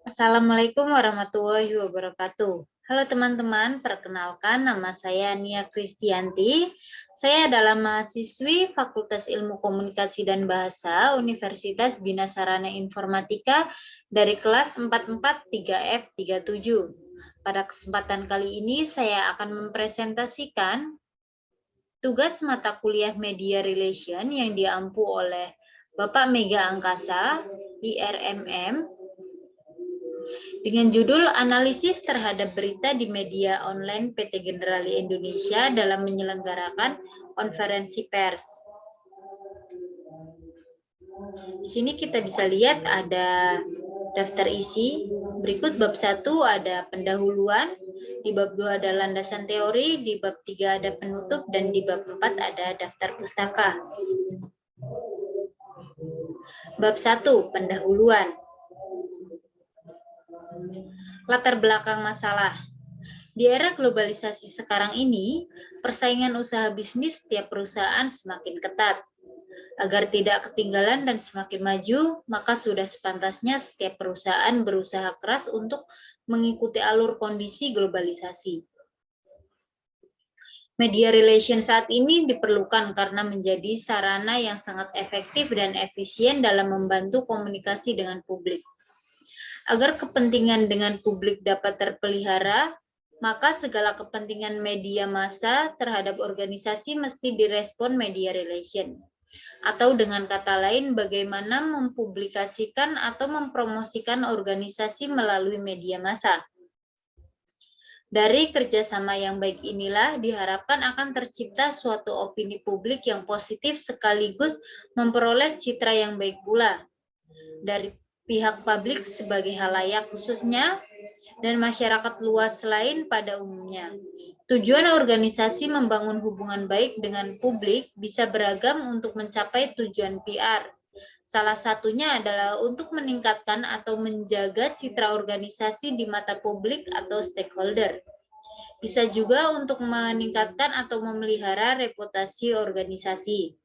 Assalamualaikum warahmatullahi wabarakatuh. Halo teman-teman, perkenalkan nama saya Nia Kristianti. Saya adalah mahasiswi Fakultas Ilmu Komunikasi dan Bahasa Universitas Bina Sarana Informatika dari kelas 443F37. Pada kesempatan kali ini saya akan mempresentasikan tugas mata kuliah Media Relation yang diampu oleh Bapak Mega Angkasa, IRMM, dengan judul Analisis terhadap berita di media online PT Generali Indonesia dalam menyelenggarakan konferensi pers. Di sini kita bisa lihat ada daftar isi. Berikut bab 1 ada pendahuluan, di bab 2 ada landasan teori, di bab 3 ada penutup, dan di bab 4 ada daftar pustaka. Bab 1, pendahuluan. Latar belakang masalah. Di era globalisasi sekarang ini, persaingan usaha bisnis setiap perusahaan semakin ketat. Agar tidak ketinggalan dan semakin maju, maka sudah sepantasnya setiap perusahaan berusaha keras untuk mengikuti alur kondisi globalisasi. Media relation saat ini diperlukan karena menjadi sarana yang sangat efektif dan efisien dalam membantu komunikasi dengan publik. Agar kepentingan dengan publik dapat terpelihara, maka segala kepentingan media massa terhadap organisasi mesti direspon media relation. Atau dengan kata lain, bagaimana mempublikasikan atau mempromosikan organisasi melalui media massa. Dari kerjasama yang baik inilah diharapkan akan tercipta suatu opini publik yang positif sekaligus memperoleh citra yang baik pula dari pihak publik sebagai halayak khususnya dan masyarakat luas lain pada umumnya. Tujuan organisasi membangun hubungan baik dengan publik bisa beragam untuk mencapai tujuan PR. Salah satunya adalah untuk meningkatkan atau menjaga citra organisasi di mata publik atau stakeholder. Bisa juga untuk meningkatkan atau memelihara reputasi organisasi.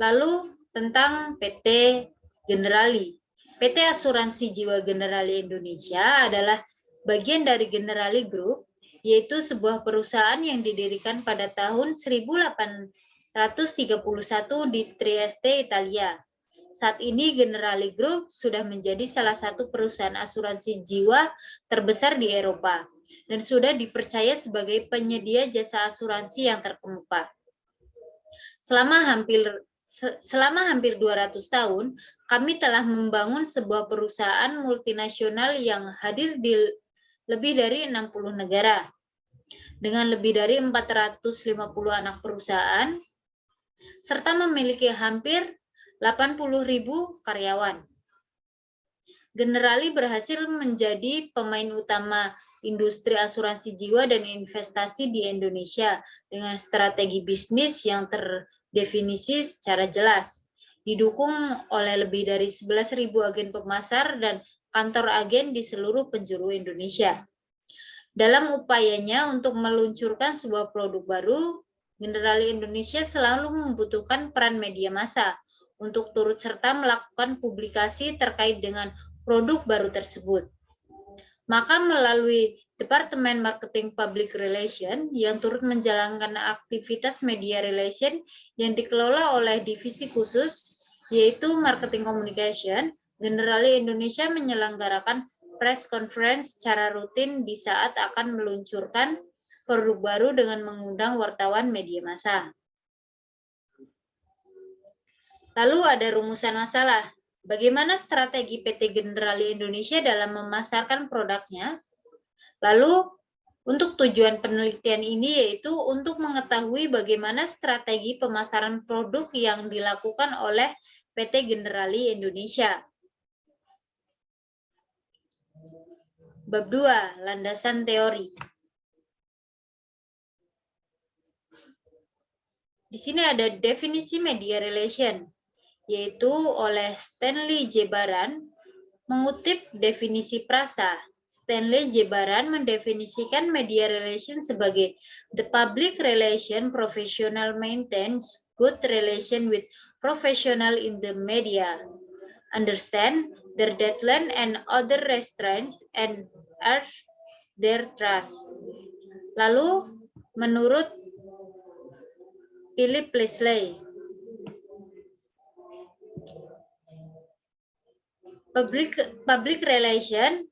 Lalu tentang PT Generali. PT Asuransi Jiwa Generali Indonesia adalah bagian dari Generali Group, yaitu sebuah perusahaan yang didirikan pada tahun 1831 di Trieste, Italia. Saat ini Generali Group sudah menjadi salah satu perusahaan asuransi jiwa terbesar di Eropa dan sudah dipercaya sebagai penyedia jasa asuransi yang terkemuka. Selama hampir 200 tahun, kami telah membangun sebuah perusahaan multinasional yang hadir di lebih dari 60 negara. Dengan lebih dari 450 anak perusahaan, serta memiliki hampir 80.000 karyawan. Generali berhasil menjadi pemain utama industri asuransi jiwa dan investasi di Indonesia dengan strategi bisnis yang terdefinisi secara jelas, didukung oleh lebih dari 11.000 agen pemasar dan kantor agen di seluruh penjuru Indonesia. Dalam upayanya untuk meluncurkan sebuah produk baru, Generali Indonesia selalu membutuhkan peran media massa untuk turut serta melakukan publikasi terkait dengan produk baru tersebut. Maka melalui Departemen Marketing Public Relation yang turut menjalankan aktivitas media relation yang dikelola oleh divisi khusus, yaitu Marketing Communication, Generali Indonesia menyelenggarakan press conference secara rutin di saat akan meluncurkan produk baru dengan mengundang wartawan media massa. Lalu ada rumusan masalah. Bagaimana strategi PT Generali Indonesia dalam memasarkan produknya? Lalu, untuk tujuan penelitian ini yaitu untuk mengetahui bagaimana strategi pemasaran produk yang dilakukan oleh PT Generali Indonesia. Bab 2, landasan teori. Di sini ada definisi media relation, yaitu oleh Stanley J. Baran, mengutip definisi Prasa, Stanley J. Baran mendefinisikan media relation sebagai the public relation professional maintains good relation with professional in the media, understand their deadline and other restraints and earn their trust. Lalu, menurut Philip Leslie, public relation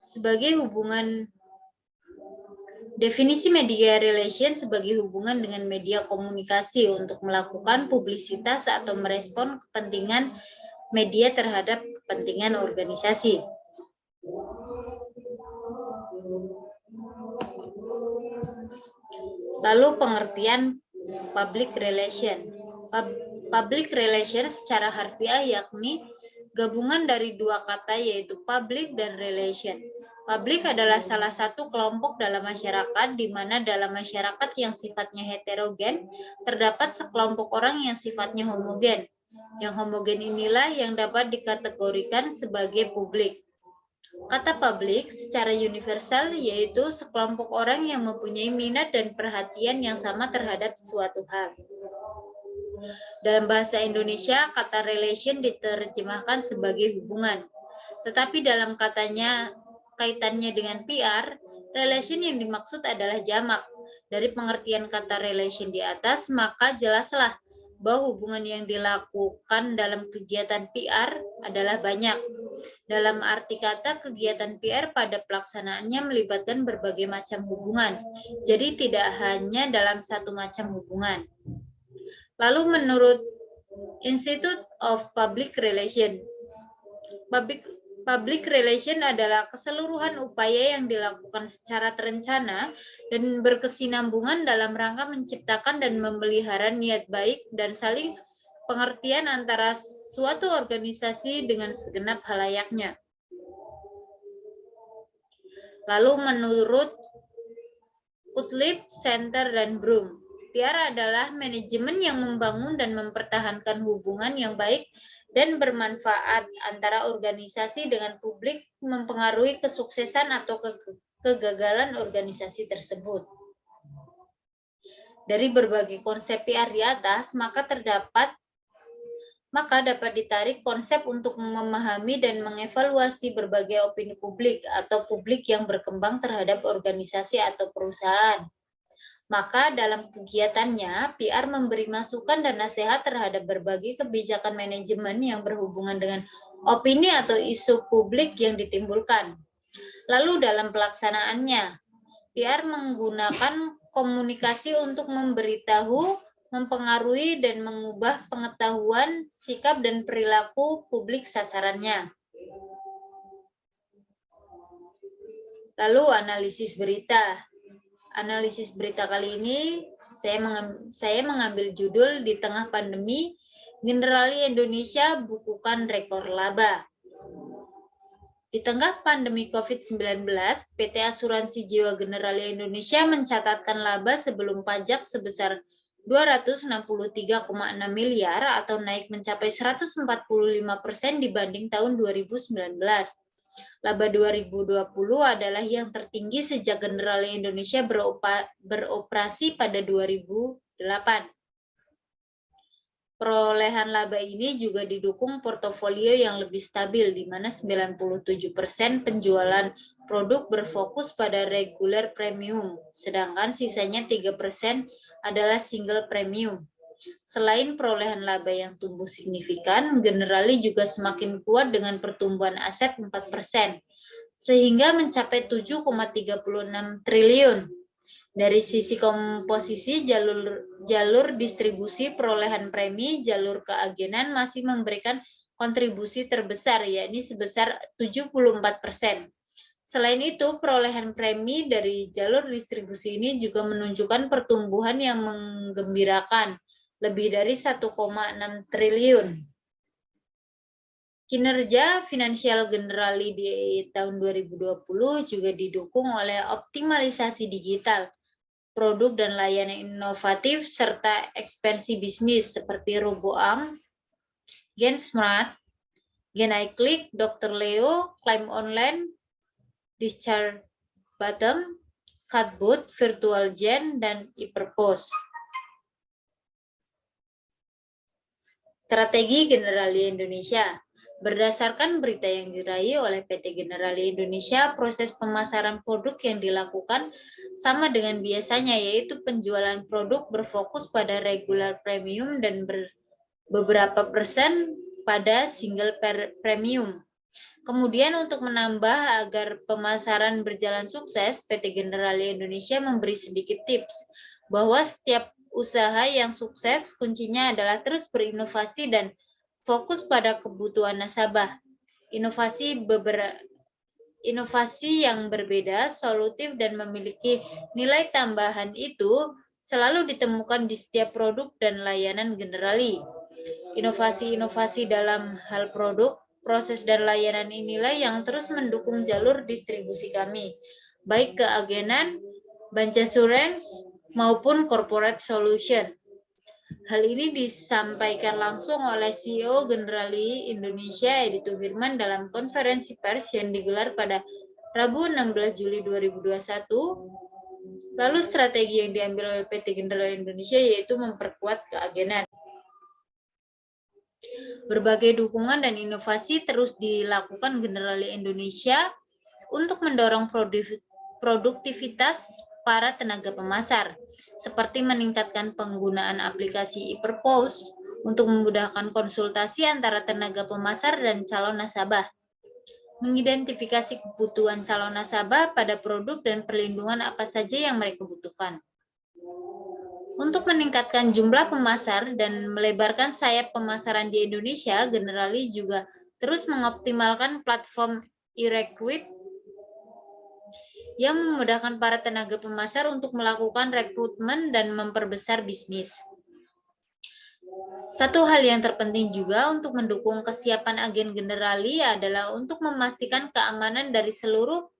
sebagai hubungan definisi media relation sebagai hubungan dengan media komunikasi untuk melakukan publisitas atau merespon kepentingan media terhadap kepentingan organisasi. Lalu pengertian public relation. Public relation secara harfiah yakni gabungan dari dua kata yaitu public dan relation. Publik adalah salah satu kelompok dalam masyarakat di mana dalam masyarakat yang sifatnya heterogen terdapat sekelompok orang yang sifatnya homogen. Yang homogen inilah yang dapat dikategorikan sebagai publik. Kata publik secara universal yaitu sekelompok orang yang mempunyai minat dan perhatian yang sama terhadap suatu hal. Dalam bahasa Indonesia, kata relation diterjemahkan sebagai hubungan. Tetapi dalam kaitannya dengan PR, relation yang dimaksud adalah jamak. Dari pengertian kata relation di atas, maka jelaslah bahwa hubungan yang dilakukan dalam kegiatan PR adalah banyak. Dalam arti kata, kegiatan PR pada pelaksanaannya melibatkan berbagai macam hubungan. Jadi tidak hanya dalam satu macam hubungan. Lalu menurut Institute of Public Relations, Public relation adalah keseluruhan upaya yang dilakukan secara terencana dan berkesinambungan dalam rangka menciptakan dan memelihara niat baik dan saling pengertian antara suatu organisasi dengan segenap halayaknya. Lalu menurut Cutlip, Center, dan Broom, PR adalah manajemen yang membangun dan mempertahankan hubungan yang baik dan bermanfaat antara organisasi dengan publik mempengaruhi kesuksesan atau kegagalan organisasi tersebut. Dari berbagai konsep PR di atas, maka dapat ditarik konsep untuk memahami dan mengevaluasi berbagai opini publik atau publik yang berkembang terhadap organisasi atau perusahaan. Maka dalam kegiatannya, PR memberi masukan dan nasihat terhadap berbagai kebijakan manajemen yang berhubungan dengan opini atau isu publik yang ditimbulkan. Lalu dalam pelaksanaannya, PR menggunakan komunikasi untuk memberitahu, mempengaruhi, dan mengubah pengetahuan, sikap, dan perilaku publik sasarannya. Lalu analisis berita. Analisis berita kali ini saya mengambil judul di tengah pandemi, Generali Indonesia bukukan rekor laba. Di tengah pandemi COVID-19, PT Asuransi Jiwa Generali Indonesia mencatatkan laba sebelum pajak sebesar 263,6 miliar atau naik mencapai 145% dibanding tahun 2019. Laba 2020 adalah yang tertinggi sejak Generali Indonesia beroperasi pada 2008. Perolehan laba ini juga didukung portofolio yang lebih stabil, di mana 97% penjualan produk berfokus pada reguler premium, sedangkan sisanya 3% adalah single premium. Selain perolehan laba yang tumbuh signifikan, Generali juga semakin kuat dengan pertumbuhan aset 4%, sehingga mencapai 7,36 triliun. Dari sisi komposisi jalur distribusi perolehan premi, jalur keagenan masih memberikan kontribusi terbesar, yakni sebesar 74%. Selain itu, perolehan premi dari jalur distribusi ini juga menunjukkan pertumbuhan yang menggembirakan, lebih dari 1,6 triliun. Kinerja finansial Generali di tahun 2020 juga didukung oleh optimalisasi digital, produk dan layanan inovatif, serta ekspansi bisnis seperti RoboAm, Gen Smart, Gen iClick, Dr. Leo, Klaim Online, discharge bottom, cutboot, virtual gen, dan e-purpose. Strategi Generali Indonesia. Berdasarkan berita yang diraih oleh PT Generali Indonesia, proses pemasaran produk yang dilakukan sama dengan biasanya, yaitu penjualan produk berfokus pada regular premium dan beberapa persen pada single premium. Kemudian untuk menambah agar pemasaran berjalan sukses, PT Generali Indonesia memberi sedikit tips bahwa setiap usaha yang sukses kuncinya adalah terus berinovasi dan fokus pada kebutuhan nasabah. Inovasi yang berbeda, solutif, dan memiliki nilai tambahan itu selalu ditemukan di setiap produk dan layanan Generali. Inovasi-inovasi dalam hal produk, proses, dan layanan inilah yang terus mendukung jalur distribusi kami, baik ke agenan, bancassurance, maupun corporate solution. Hal ini disampaikan langsung oleh CEO Generali Indonesia Edi Tugirman dalam konferensi pers yang digelar pada Rabu 16 Juli 2021. Lalu strategi yang diambil oleh PT Generali Indonesia yaitu memperkuat keagenan. Berbagai dukungan dan inovasi terus dilakukan Generali Indonesia untuk mendorong produktivitas para tenaga pemasar, seperti meningkatkan penggunaan aplikasi e-purpose untuk memudahkan konsultasi antara tenaga pemasar dan calon nasabah, mengidentifikasi kebutuhan calon nasabah pada produk dan perlindungan apa saja yang mereka butuhkan. Untuk meningkatkan jumlah pemasar dan melebarkan sayap pemasaran di Indonesia, Generali juga terus mengoptimalkan platform e-recruit yang memudahkan para tenaga pemasar untuk melakukan rekrutmen dan memperbesar bisnis. Satu hal yang terpenting juga untuk mendukung kesiapan agen Generali adalah untuk memastikan keamanan dari seluruh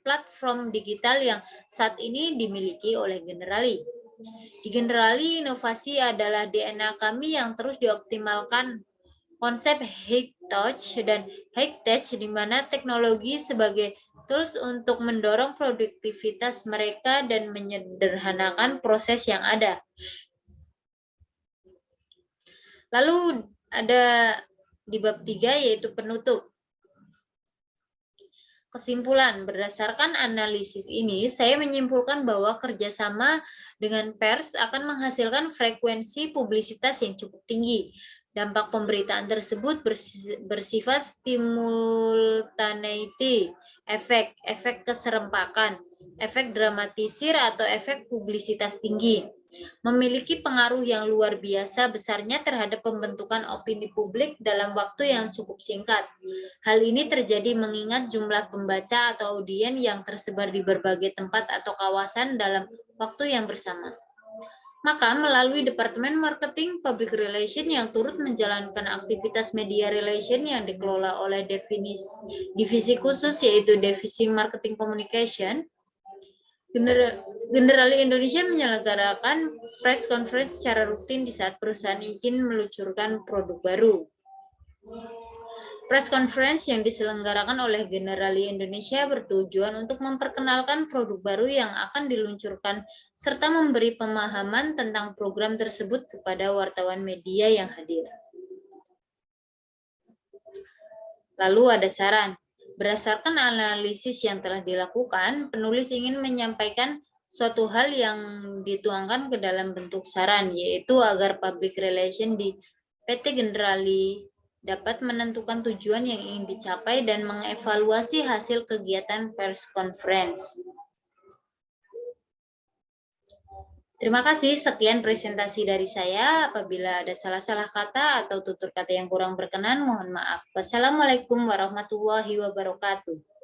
platform digital yang saat ini dimiliki oleh Generali. Di Generali, inovasi adalah DNA kami yang terus dioptimalkan. Konsep high touch dan high tech di mana teknologi sebagai tools untuk mendorong produktivitas mereka dan menyederhanakan proses yang ada. Lalu ada di bab 3 yaitu penutup. Kesimpulan, berdasarkan analisis ini, saya menyimpulkan bahwa kerjasama dengan pers akan menghasilkan frekuensi publisitas yang cukup tinggi. Dampak pemberitaan tersebut bersifat simultaneity, efek keserempakan, efek dramatisir atau efek publisitas tinggi. Memiliki pengaruh yang luar biasa besarnya terhadap pembentukan opini publik dalam waktu yang cukup singkat. Hal ini terjadi mengingat jumlah pembaca atau audien yang tersebar di berbagai tempat atau kawasan dalam waktu yang bersama. Maka melalui Departemen Marketing Public Relation yang turut menjalankan aktivitas media relation yang dikelola oleh divisi khusus yaitu Divisi Marketing Communication, Generali Indonesia menyelenggarakan press conference secara rutin di saat perusahaan ingin meluncurkan produk baru. Press conference yang diselenggarakan oleh Generali Indonesia bertujuan untuk memperkenalkan produk baru yang akan diluncurkan serta memberi pemahaman tentang program tersebut kepada wartawan media yang hadir. Lalu ada saran. Berdasarkan analisis yang telah dilakukan, penulis ingin menyampaikan suatu hal yang dituangkan ke dalam bentuk saran, yaitu agar public relation di PT Generali dapat menentukan tujuan yang ingin dicapai dan mengevaluasi hasil kegiatan pers conference. Terima kasih, sekian presentasi dari saya. Apabila ada salah-salah kata atau tutur kata yang kurang berkenan, mohon maaf. Wassalamualaikum warahmatullahi wabarakatuh.